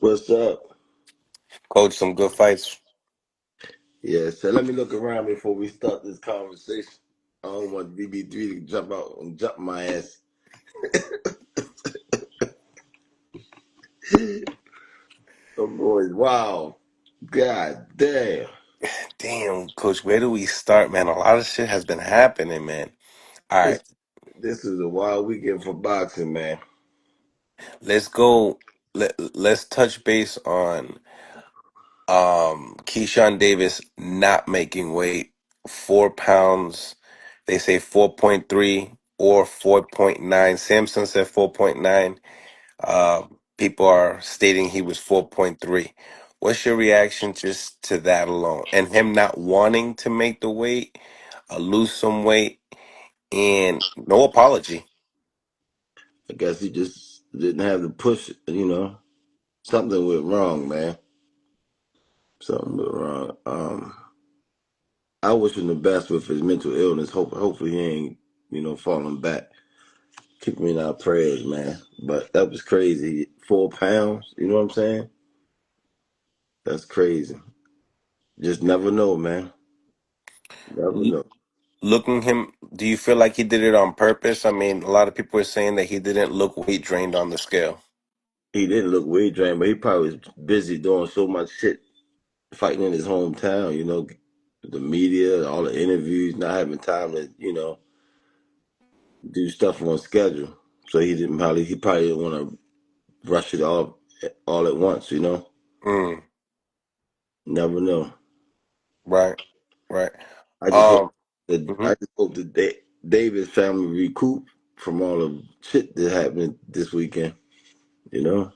What's up? Coach, some good fights. Yeah, so let me look around before we start this conversation. I don't want BB3 to jump out and jump my ass. Oh boy, wow. God damn. Damn, Coach, where do we start, man? A lot of shit has been happening, man. All This right, this is a wild weekend for boxing, man. let's go. Let's touch base on Keyshawn Davis not making weight, 4 pounds. They say 4.3 or 4.9. Samson said 4.9. Uh, People are stating he was 4.3. What's your reaction just to that alone? And him not wanting to make the weight, lose some weight, and no apology. I guess he just didn't have the push. Something went wrong, man. Something went wrong. I wish him the best with his mental illness. Hopefully he ain't falling back. Keep me in our prayers, man. But that was crazy. 4 pounds, you know what I'm saying? That's crazy. Just never know, man. Never L- know. Looking him, do you feel like he did it on purpose? I mean, a lot of people are saying that he didn't look weight drained on the scale. He didn't look weight drained, but he probably was busy doing so much shit, fighting in his hometown, the media, all the interviews, not having time to do stuff on schedule. So he probably didn't want to rush it all at once. Mm, Never know. right, right. I just hope Um, that mhm, I just hope that David's family recoup from all the shit that happened this weekend. You know,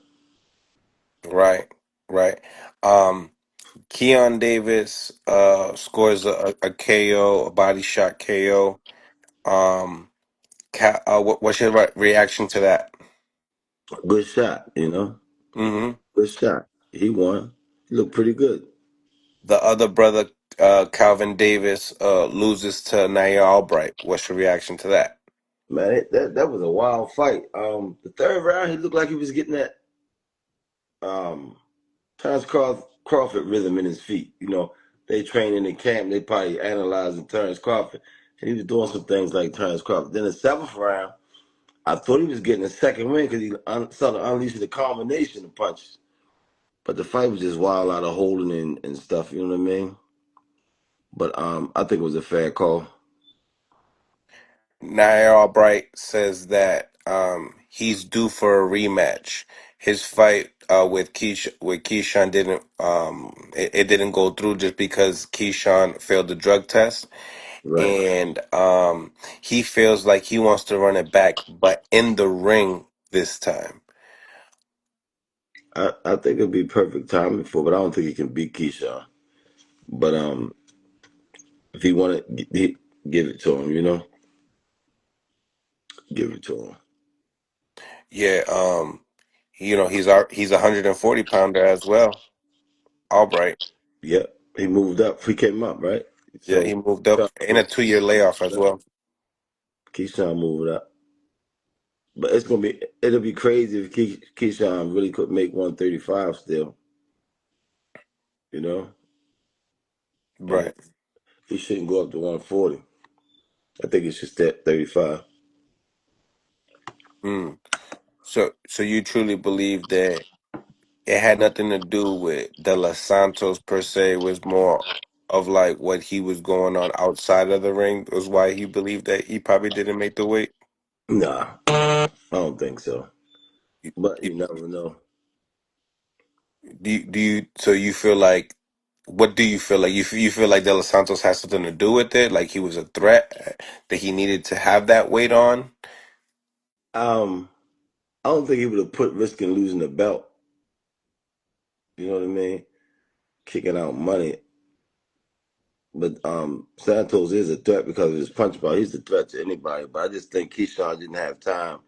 right, right. Um, Keon Davis scores a KO, a body shot KO. Um, what's your reaction to that? good shot. Hmm. Good shot. He won. He looked pretty good, The other brother, Calvin Davis, loses to Nair Albright. What's your reaction to that? man. That was a wild fight. The third round, he looked like he was getting that um Crawford rhythm in his feet. They train in the camp. They probably analyzing Terrence Crawford, and he was doing some things like Terrence Crawford. Then the seventh round, I thought he was getting a second win because he started unleashing the combination of punches. But the fight was just wild out of holding and stuff. You know what I mean? But I think it was a fair call. Nair Albright says that he's due for a rematch. His fight with Keyshawn didn't it didn't go through just because Keyshawn failed the drug test, Right. and he feels like he wants to run it back, but in the ring this time. I think it'd be perfect timing for, but I don't think he can beat Keyshawn. But if he wanted, give it to him. Give it to him. Yeah, he's a 140 pounder as well. Albright. Yep. He moved up. He came up, right? Yeah, So he moved up in a 2 year layoff as well. Keyshawn moved up. But it'll be crazy if Keyshawn really could make 135 still, you know? And Right. he shouldn't go up to 140. I think it's just that 35. Mm. So you truly believe that it had nothing to do with De Los Santos per se, it was more of like what he was going on outside of the ring was why he believed that he probably didn't make the weight. Nah, I don't think so. You, But you, you never know. so you feel like what do you feel like? You feel like De Los Santos has something to do with it? Like he was a threat that he needed to have that weight on? Um, I don't think he would have put risking losing the belt. You know what I mean? Kicking out money. But Santos is a threat because of his punch power. He's a threat to anybody. But I just think Keyshawn didn't have time,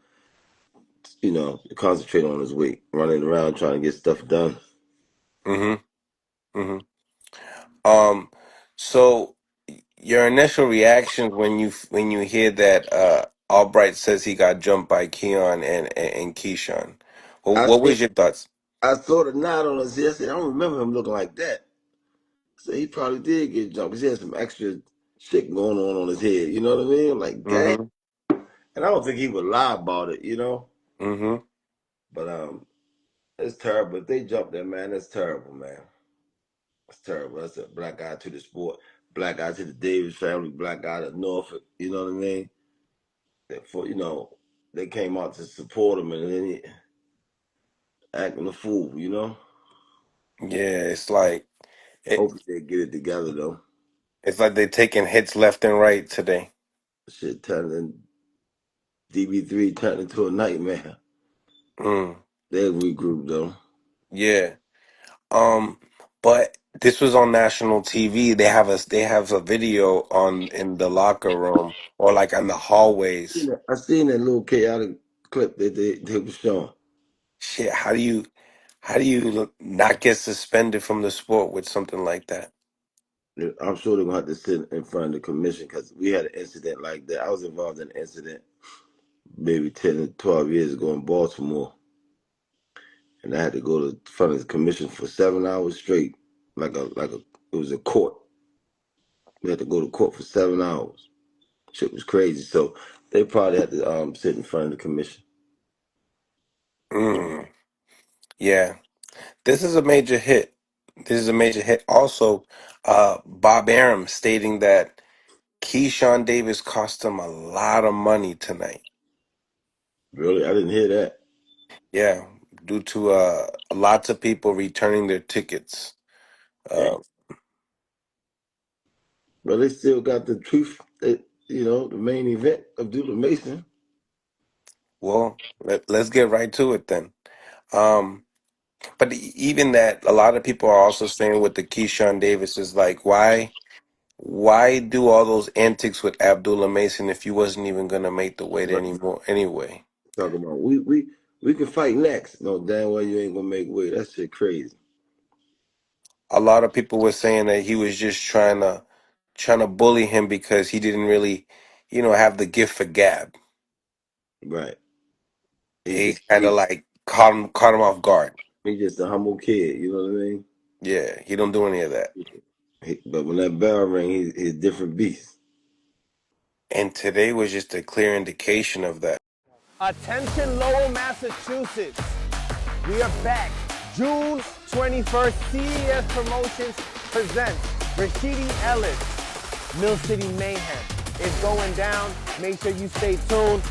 to concentrate on his weight, running around trying to get stuff done. Mm-hmm. Mm-hmm. Um, so your initial reaction when you hear that Albright says he got jumped by Keon and Keyshawn, I what think was your thoughts? I saw the knot on his head. I said, I don't remember him looking like that. So he probably did get jumped because he had some extra shit going on his head. You know what I mean? Like, damn. Mm-hmm. And I don't think he would lie about it, you know? Mm-hmm. But it's terrible. If they jump that, man, that's terrible, man. It's terrible. That's a black guy to the sport, black guy to the Davis family, black guy to Norfolk. You know what I mean? That for they came out to support him, and then he acting a fool. You know. Yeah, it's like it. Hopefully they get it together though. It's like they're taking hits left and right today. Shit turning DB3 turned into a nightmare. Mm, They regroup though. yeah. Um, but this was on national TV. They have a video on in the locker room or like in the hallways. I seen that little chaotic clip that they were showing. Shit, how do you not get suspended from the sport with something like that? I'm sure they're gonna have to sit in front of the commission because we had an incident like that. I was involved in an incident maybe 10 or 12 years ago in Baltimore, and I had to go to front of the commission for 7 hours straight, it was a court. We had to go to court for 7 hours. Shit was crazy. So they probably had to sit in front of the commission. Mm, yeah. This is a major hit. This is a major hit. Also, Bob Arum stating that Keyshawn Davis cost him a lot of money tonight. Really, I didn't hear that. Yeah, due to lots of people returning their tickets. Dang. Uh, But they still got the truth. The main event of Abdullah Mason. well, let's get right to it then. Um, but even that, a lot of people are also saying with the Keyshawn Davis is like, why do all those antics with Abdullah Mason if you wasn't even gonna make the weight Right. anymore anyway? Talking about we can fight next. No, damn well you ain't gonna make weight. That shit crazy. A lot of people were saying that he was just trying to bully him because he didn't really, have the gift for gab. Right. He He just kind of he, like caught him off guard. he just a humble kid. You know what I mean? Yeah, he don't do any of that. But when that bell ring, he's a different beast. And today was just a clear indication of that. Attention Lowell, Massachusetts. We are back. June 21st, CES Promotions presents Rashidi Ellis. Mill City Mayhem is going down. Make sure you stay tuned.